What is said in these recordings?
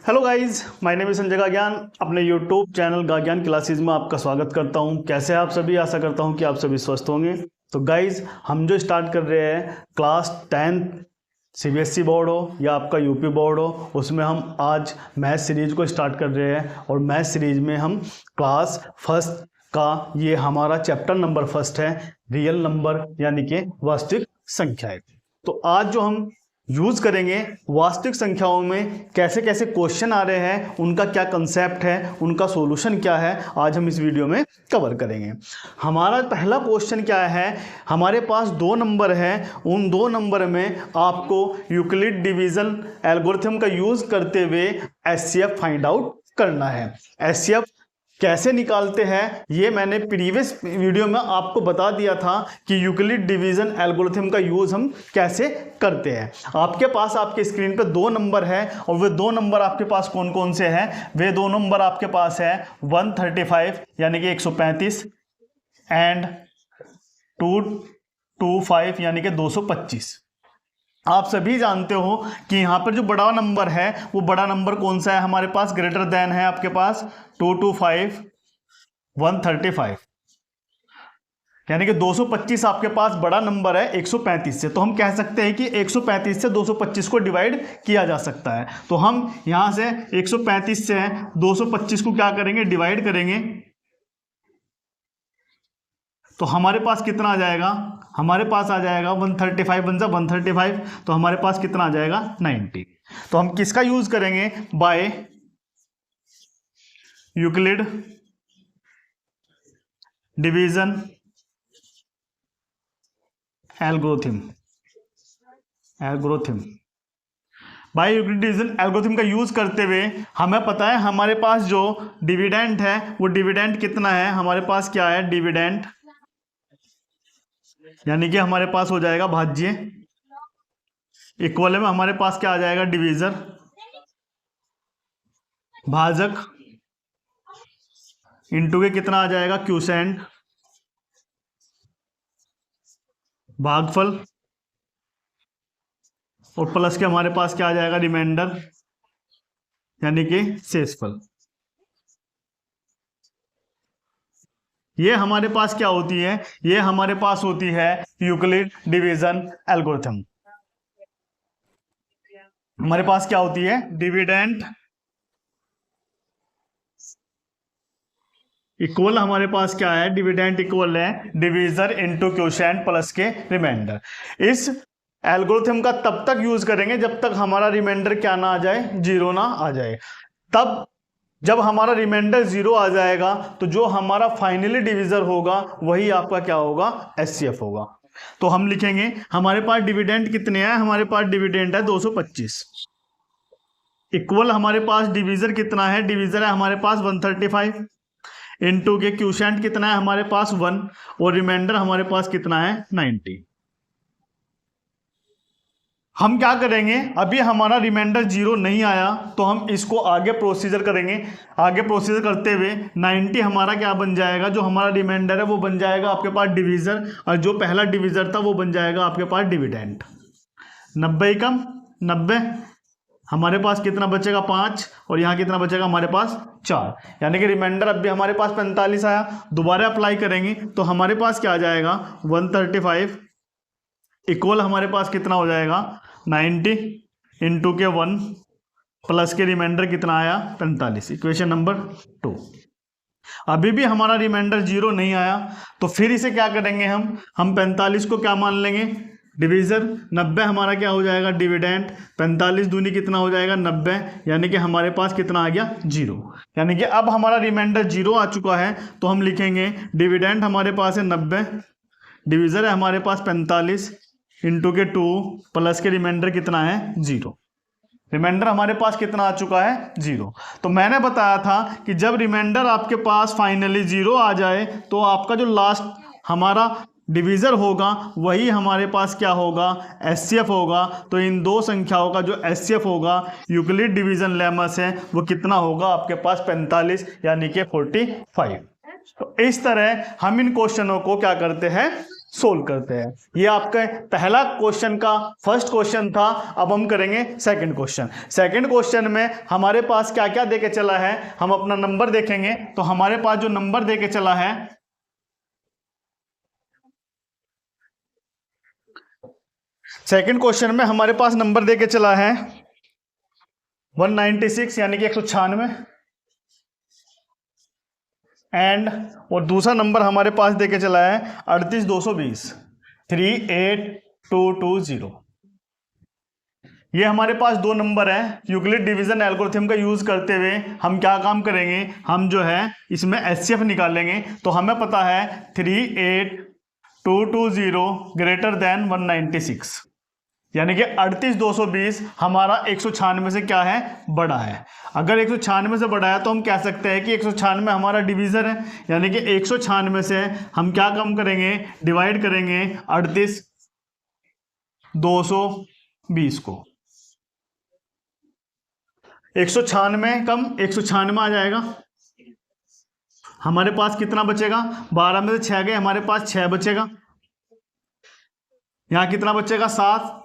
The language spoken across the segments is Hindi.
Hello guys, my name is Sanjay गाज्ञान। अपने यूट्यूब चैनल गाज्ञान क्लासेस में आपका स्वागत करता हूं। कैसे हैं आप सभी? आशा करता हूं कि आप सभी स्वस्थ होंगे। तो गाइस, हम जो स्टार्ट कर रहे हैं क्लास 10 सीबीएसई बोर्ड हो या आपका यूपी बोर्ड हो, उसमें हम आज मैथ सीरीज को स्टार्ट कर रहे हैं। और मैथ सीरीज में हम क्लास फर्स्ट का ये हमारा चैप्टर नंबर फर्स्ट है, रियल नंबर यानी कि वास्तविक संख्याएं। तो आज जो हम यूज करेंगे वास्तविक संख्याओं में कैसे कैसे क्वेश्चन आ रहे हैं, उनका क्या कंसेप्ट है, उनका सॉल्यूशन क्या है, आज हम इस वीडियो में कवर करेंगे। हमारा पहला क्वेश्चन क्या है, हमारे पास दो नंबर हैं, उन दो नंबर में आपको यूक्लिड डिवीजन एल्गोरिथम का यूज करते हुए एचसीएफ फाइंड आउट करना है। एचसीएफ कैसे निकालते हैं ये मैंने प्रीवियस वीडियो में आपको बता दिया था कि यूक्लिड डिवीजन एल्गोरिथम का यूज हम कैसे करते हैं। आपके पास आपके स्क्रीन पे दो नंबर है और वे दो नंबर आपके पास कौन कौन से हैं? वे दो नंबर आपके पास है 135 यानी कि 135 एंड 225 यानी कि 225। आप सभी जानते हो कि यहाँ पर जो बड़ा नंबर है वो बड़ा नंबर कौन सा है हमारे पास? ग्रेटर देन है आपके पास 225 135 यानी कि 225 आपके पास बड़ा नंबर है 135 से। तो हम कह सकते हैं कि 135 से 225 को डिवाइड किया जा सकता है। तो हम यहाँ से 135 से 225 को क्या करेंगे? डिवाइड करेंगे। तो हमारे पास कितना आ जाएगा? हमारे पास आ जाएगा 135 बन जा 135, तो हमारे पास कितना आ जाएगा? 90। तो हम किसका यूज करेंगे? By Euclid division algorithm by Euclid division algorithm का यूज करते हुए हमें पता है हमारे पास जो डिविडेंड है वो डिविडेंड कितना है? हमारे पास क्या है? डिविडेंड यानी कि हमारे पास हो जाएगा भाज्य, इक्वल में हमारे पास क्या आ जाएगा? डिवीजर, भाजक, इंटू के कितना आ जाएगा? क्यूसेंट, भागफल, और प्लस के हमारे पास क्या आ जाएगा? रिमाइंडर यानी कि शेषफल। ये हमारे पास क्या होती है? ये हमारे पास होती है यूक्लिड डिवीजन एल्गोरिथम। हमारे पास क्या होती है? डिविडेंड इक्वल हमारे पास क्या है? डिविडेंड इक्वल है डिवीजर इनटू क्वोशिएंट प्लस के रिमाइंडर। इस एल्गोरिथम का तब तक यूज करेंगे जब तक हमारा रिमाइंडर क्या ना आ जाए? जीरो ना आ जाए। तब जब हमारा रिमाइंडर जीरो आ जाएगा तो जो हमारा फाइनली डिवीजर होगा वही आपका क्या होगा? एचसीएफ होगा। तो हम लिखेंगे हमारे पास डिविडेंड कितने हैं? हमारे पास डिविडेंड है 225, इक्वल हमारे पास डिवीजर कितना है? डिवीजर है हमारे पास 135, इनटू के क्वोशिएंट कितना है? हमारे पास 1, और रिमाइंडर हमारे पास कितना है? 90। हम क्या करेंगे? अभी हमारा रिमाइंडर जीरो नहीं आया तो हम इसको आगे प्रोसीजर करेंगे। आगे प्रोसीजर करते हुए 90 हमारा क्या बन जाएगा? जो हमारा रिमाइंडर है वो बन जाएगा आपके पास डिवीजर, और जो पहला डिवीजर था वो बन जाएगा आपके पास डिविडेंड। 90 कम 90, हमारे पास कितना बचेगा? 5, और यहाँ कितना बचेगा? हमारे पास 4, यानी कि रिमाइंडर अब भी हमारे पास 45 आया। दोबारा अप्लाई करेंगे तो हमारे पास क्या आ जाएगा? 135 इक्वल हमारे पास कितना हो जाएगा? 90 इंटू के 1 प्लस के रिमाइंडर कितना आया? 45। Equation number 2। अभी भी हमारा रिमाइंडर जीरो नहीं आया तो फिर इसे क्या करेंगे? हम 45 को क्या मान लेंगे? डिवीजर। 90 हमारा क्या हो जाएगा? डिविडेंड। 45 दूनी कितना हो जाएगा? 90, यानी कि हमारे पास कितना आ गया? जीरो। यानी कि अब हमारा रिमाइंडर जीरो आ चुका है तो हम लिखेंगे डिविडेंड हमारे पास है 90, डिवीजर है हमारे पास 45 इंटू के 2 प्लस के रिमाइंडर कितना है? जीरो। रिमाइंडर हमारे पास कितना आ चुका है? जीरो। तो मैंने बताया था कि जब रिमाइंडर आपके पास फाइनली जीरो आ जाए तो आपका जो लास्ट हमारा डिवीजर होगा वही हमारे पास क्या होगा? एचसीएफ होगा। तो इन दो संख्याओं का जो एचसीएफ होगा यूक्लिड डिवीजन लेमा से वो कितना होगा? आपके पास 45 यानी कि 45। तो इस तरह हम इन क्वेश्चनों को क्या करते हैं? सोल्व करते हैं। ये आपका पहला क्वेश्चन का फर्स्ट क्वेश्चन था। अब हम करेंगे सेकंड क्वेश्चन। सेकंड क्वेश्चन में हमारे पास क्या क्या देके चला है, हम अपना नंबर देखेंगे। तो हमारे पास जो नंबर देके चला है, सेकंड क्वेश्चन में हमारे पास नंबर देके चला है 196 यानी कि 196 एंड, और दूसरा नंबर हमारे पास देके चला है 38220 38220। ये हमारे पास दो नंबर है। यूक्लिड डिवीजन एल्गोरिथम का यूज करते हुए हम क्या काम करेंगे, हम जो है इसमें एचसीएफ निकालेंगे। तो हमें पता है 38220 ग्रेटर देन 196, यानी कि 38220 हमारा 196 से क्या है, बड़ा है। अगर 196 से बड़ा है तो हम कह सकते हैं कि 196 हमारा डिवीजर है, यानी कि 196 से हम क्या कम करेंगे, डिवाइड करेंगे 38220 को। 196 कम 196 आ जाएगा। हमारे पास कितना बचेगा, 12 में से 6 गए, हमारे पास 6 बचेगा। यहां कितना बचेगा, 7।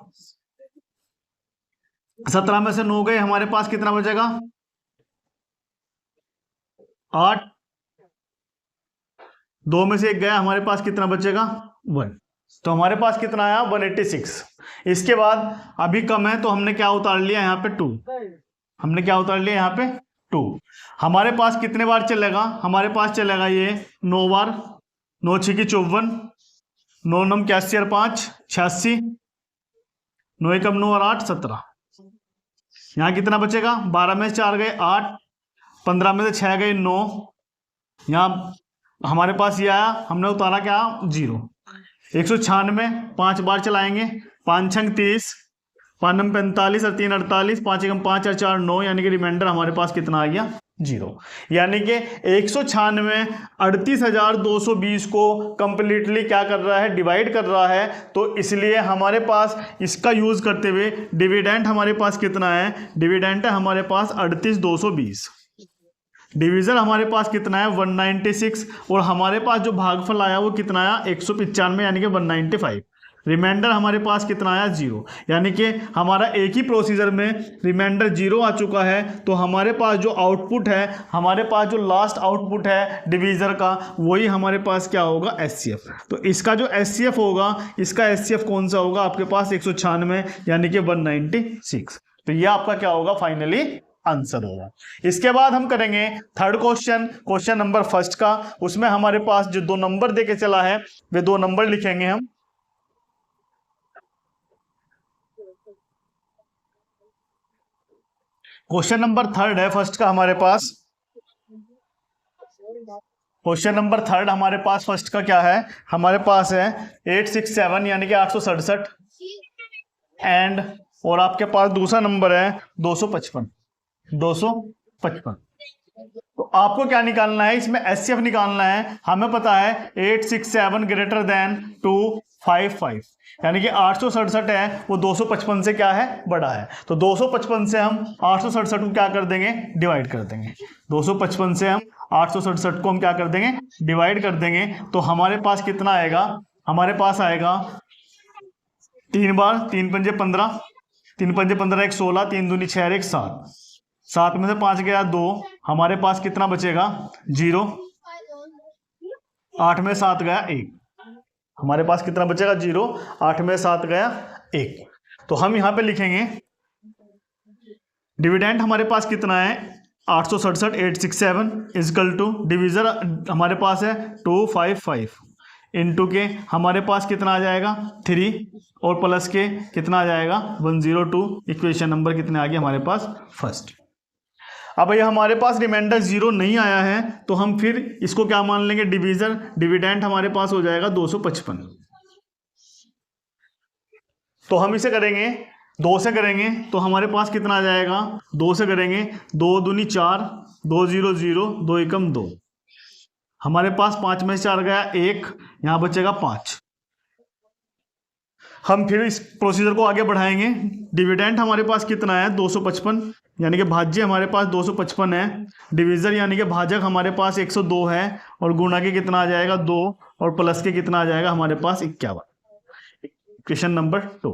17 में से 9 गए, हमारे पास कितना बचेगा, 8। 2 में से 1 गया, हमारे पास कितना बचेगा, 1। तो हमारे पास कितना आया, 186। इसके बाद अभी कम है तो हमने क्या उतार लिया यहाँ पे 2। हमने क्या उतार लिया यहाँ पे 2। हमारे पास कितने बार चलेगा, हमारे पास चलेगा ये 9 बार। 9 6 की 54, 9 9 81 और 5 86, 9 1 9 और 8 17। यहाँ कितना बचेगा, 12 में से 4 गए 8, 15 में से 6 गए 9। यहाँ हमारे पास ये आया, हमने उतारा क्या, 0। 196 5 बार चलाएंगे, 5 6 30, 5 9 45 और 3 48, 5 1 5 और 4 9, यानी कि रिमाइंडर हमारे पास कितना आ गया, 0। यानी कि 196 38,220 को कंप्लीटली क्या कर रहा है, डिवाइड कर रहा है। तो इसलिए हमारे पास इसका यूज करते हुए डिविडेंड हमारे पास कितना है, डिविडेंड है हमारे पास 38,220। डिवीजन हमारे पास कितना है, 196, और हमारे पास जो भागफल आया वो कितना आया, 195 यानी कि 195। रिमाइंडर हमारे पास कितना आया, 0। यानी कि हमारा एक ही प्रोसीजर में रिमाइंडर 0 आ चुका है। तो हमारे पास जो आउटपुट है, हमारे पास जो लास्ट आउटपुट है डिवीजर का, वही हमारे पास क्या होगा, एचसीएफ। तो इसका जो एचसीएफ होगा, इसका एचसीएफ कौन सा होगा, आपके पास 196 यानी कि 196। तो ये आपका क्या होगा, फाइनली आंसर होगा। इसके बाद हम करेंगे third question, question number first का। उसमें हमारे पास जो दो नंबर देके चला है, वे दो नंबर लिखेंगे हम। क्वेश्चन नंबर थर्ड है फर्स्ट का हमारे पास। क्वेश्चन नंबर थर्ड हमारे पास फर्स्ट का क्या है, हमारे पास है 867 यानी कि 867 एंड, और आपके पास दूसरा नंबर है 255। तो आपको क्या निकालना है, इसमें एचसीएफ निकालना है। हमें पता है 867 ग्रेटर देन 255, यानी कि 867 है वो 255 से क्या है, बड़ा है। तो 255 से हम 867 को क्या कर देंगे, डिवाइड कर देंगे। 255 से हम 867 को हम क्या कर देंगे, डिवाइड कर देंगे। तो हमारे पास कितना आएगा, हमारे पास आएगा 3 बार, 3 पंजे 15, 3 पंजे 15 1 16, 3 दूनी 6 1 7, 7 में से 5 गया 2, हमारे पास कितना बचेगा, 0। 8 में 7 गया 1, हमारे पास कितना बचेगा, 0। 8 में 7 गया 1। तो हम यहां पे लिखेंगे डिविडेंड हमारे पास कितना है, 867 867 इजकल टू डिविजर हमारे पास है 255 इंटू के हमारे पास कितना आ जाएगा 3, और प्लस के कितना आ जाएगा 102। इक्वेशन नंबर कितने आ गए हमारे पास, फर्स्ट। अब ये हमारे पास रिमाइंडर 0 नहीं आया है, तो हम फिर इसको क्या मान लेंगे, डिवीजर। डिविडेंड हमारे पास हो जाएगा 255। तो हम इसे करेंगे 2 से करेंगे तो हमारे पास कितना आ जाएगा, 2 से करेंगे 2 दूनी 4, 2 0 0, 2 एकम 2, हमारे पास 5 में से 4 गया 1, यहां बचेगा 5। हम फिर इस प्रोसीजर को आगे बढ़ाएंगे। डिविडेंड हमारे पास कितना है 255, यानी कि भाज्य हमारे पास 255 है। डिवीजर यानी कि भाजक हमारे पास 102 है, और गुणा के कितना आ जाएगा 2, और प्लस के कितना आ जाएगा हमारे पास 51। Question number 2।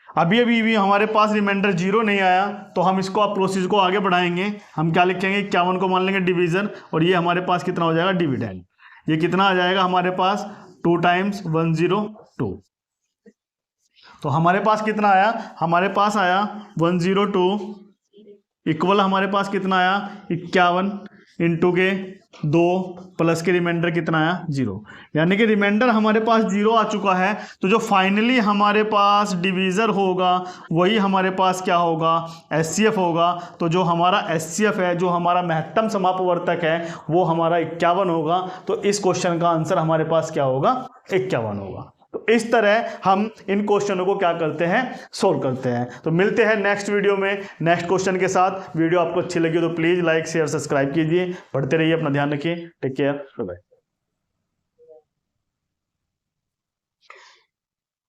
अभी भी हमारे पास रिमाइंडर 0 नहीं आया, तो हम इसको आप प्रोसीजर को आगे बढ़ाएंगे। हम क्या लिखेंगे, 51 को मान लेंगे डिवीजन, और ये हमारे पास कितना हो जाएगा डिविडेंड। ये कितना आ जाएगा हमारे पास 2 टाइम्स 102। तो हमारे पास कितना आया, हमारे पास आया 102 इक्वल हमारे पास कितना आया 51 इंटू के 2 प्लस के रिमाइंडर कितना आया 0। यानी कि रिमाइंडर हमारे पास 0 आ चुका है। तो जो फाइनली हमारे पास डिवीज़र होगा वही हमारे पास क्या होगा, एचसीएफ होगा। तो जो हमारा एचसीएफ है, जो हमारा महत्तम समापवर्तक है, वो हमारा 51 होगा। तो इस क्वेश्चन का आंसर हमारे पास क्या होगा, 51 होगा। तो इस तरह हम इन क्वेश्चनों को क्या करते हैं, सोल्व करते हैं। तो मिलते हैं नेक्स्ट वीडियो में नेक्स्ट क्वेश्चन के साथ। वीडियो आपको अच्छी लगी तो प्लीज़ लाइक शेयर सब्सक्राइब कीजिए। पढ़ते रहिए, अपना ध्यान रखिए। Take care, bye bye.